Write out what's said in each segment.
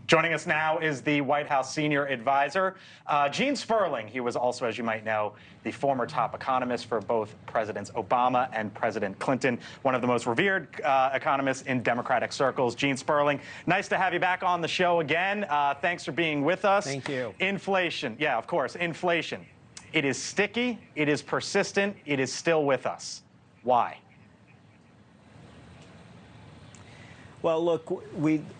Joining us now is the White House senior advisor, Gene Sperling. He was also, as you might know, the former top economist for both Presidents Obama and President Clinton, one of the most revered economists in Democratic circles. Gene Sperling, nice to have you back on the show again. Thanks for being with us. Thank you. Inflation, yeah, of course, inflation. It is sticky, it is persistent, it is still with us. Why? Well, look,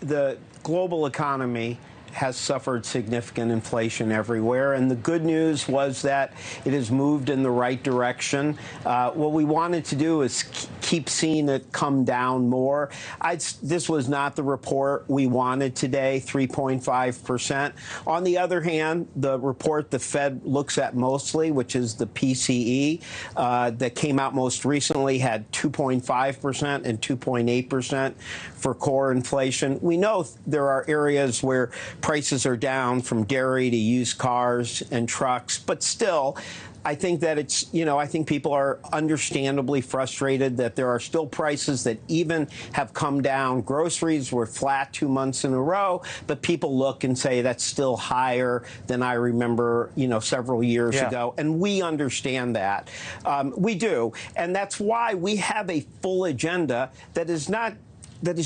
the global economy has suffered significant inflation everywhere, and the good news was that it has moved in the right direction. What we wanted to do is keep seeing it come down more. This was not the report we wanted today, 3.5%. On the other hand, the report the Fed looks at mostly, which is the PCE, that came out most recently, had 2.5% and 2.8% for core inflation. We know there are areas where prices are down, from dairy to used cars and trucks, but still, I think that I think people are understandably frustrated that there are still prices that even have come down. Groceries were flat 2 months in a row, but people look and say that's still higher than I remember, several years ago. And we understand that. We do. And that's why we have a full agenda that is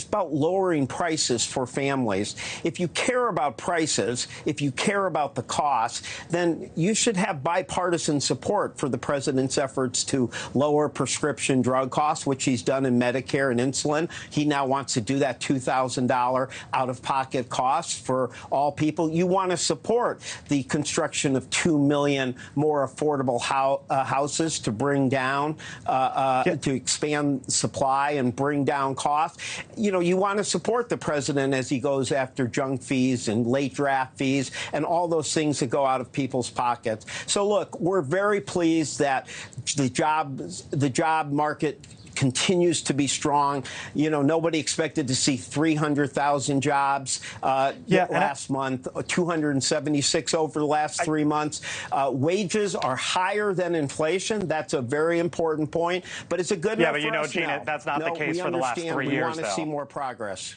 about lowering prices for families. If you care about prices, if you care about the costs, then you should have bipartisan support for the president's efforts to lower prescription drug costs, which he's done in Medicare and insulin. He now wants to do that $2,000 out-of-pocket costs for all people. You want to support the construction of 2 million more affordable houses to bring down, to expand supply and bring down costs. You want to support the president as he goes after junk fees and late draft fees and all those things that go out of people's pockets. So, look, we're very pleased that the job market continues to be strong. Nobody expected to see 300,000 jobs last month, 276 over the last 3 months. Wages are higher than inflation. That's a very important point. But it's a good enough but Gene, that's not the case for the last 3 years, We want to see more progress.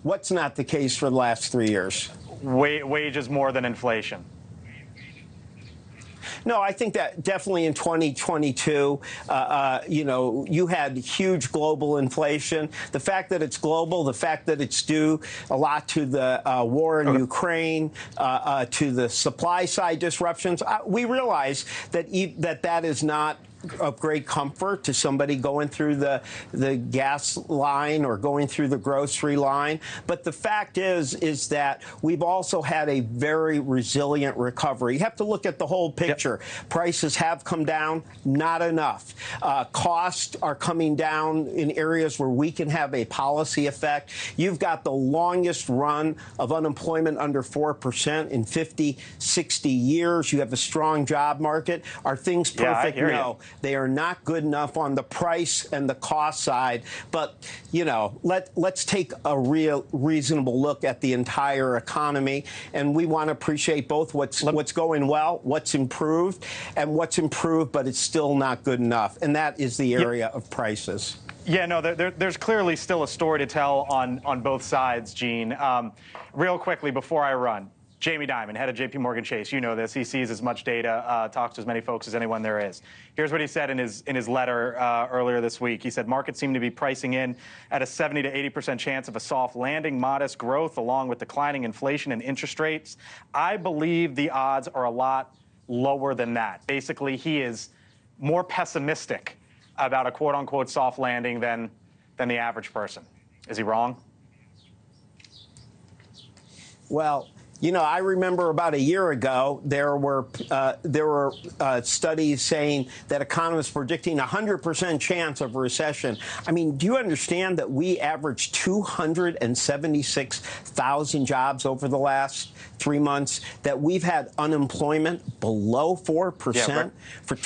What's not the case for the last 3 years? Wages more than inflation. No, I think that definitely in 2022, you had huge global inflation. The fact that it's global, the fact that it's due a lot to the war in Ukraine, to the supply side disruptions, we realize that that is not of great comfort to somebody going through the gas line or going through the grocery line. But the fact is that we've also had a very resilient recovery. You have to look at the whole picture. Prices have come down, not enough. Costs are coming down in areas where we can have a policy effect. You've got the longest run of unemployment under 4% in 50, 60 years. You have a strong job market. Are things perfect? No. They are not good enough on the price and the cost side. But, let's take a real reasonable look at the entire economy. And we want to appreciate both what's going well, what's improved, but it's still not good enough. And that is the area of prices. Yeah, no, there's clearly still a story to tell on both sides, Gene. Real quickly, before I run, Jamie Dimon, head of JPMorgan Chase, you know this. He sees as much data, talks to as many folks as anyone there is. Here's what he said in his letter earlier this week. He said, markets seem to be pricing in at a 70 to 80% chance of a soft landing, modest growth, along with declining inflation and interest rates. I believe the odds are a lot lower than that. Basically, he is more pessimistic about a quote-unquote soft landing than the average person. Is he wrong? Well, I remember about a year ago, there were studies saying that economists predicting a 100% chance of a recession. I mean, do you understand that we averaged 276,000 jobs over the last 3 months, that we've had unemployment below 4% for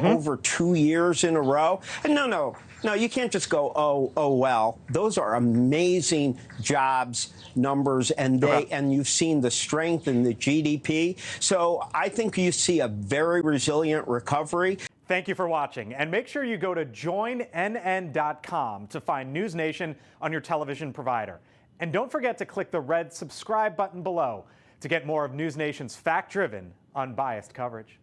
over 2 years in a row? And no, No, you can't just go, oh well. Those are amazing jobs numbers, and you've seen the strength in the GDP. So I think you see a very resilient recovery. Thank you for watching, and make sure you go to joinnn.com to find NewsNation on your television provider. And don't forget to click the red subscribe button below to get more of NewsNation's fact-driven, unbiased coverage.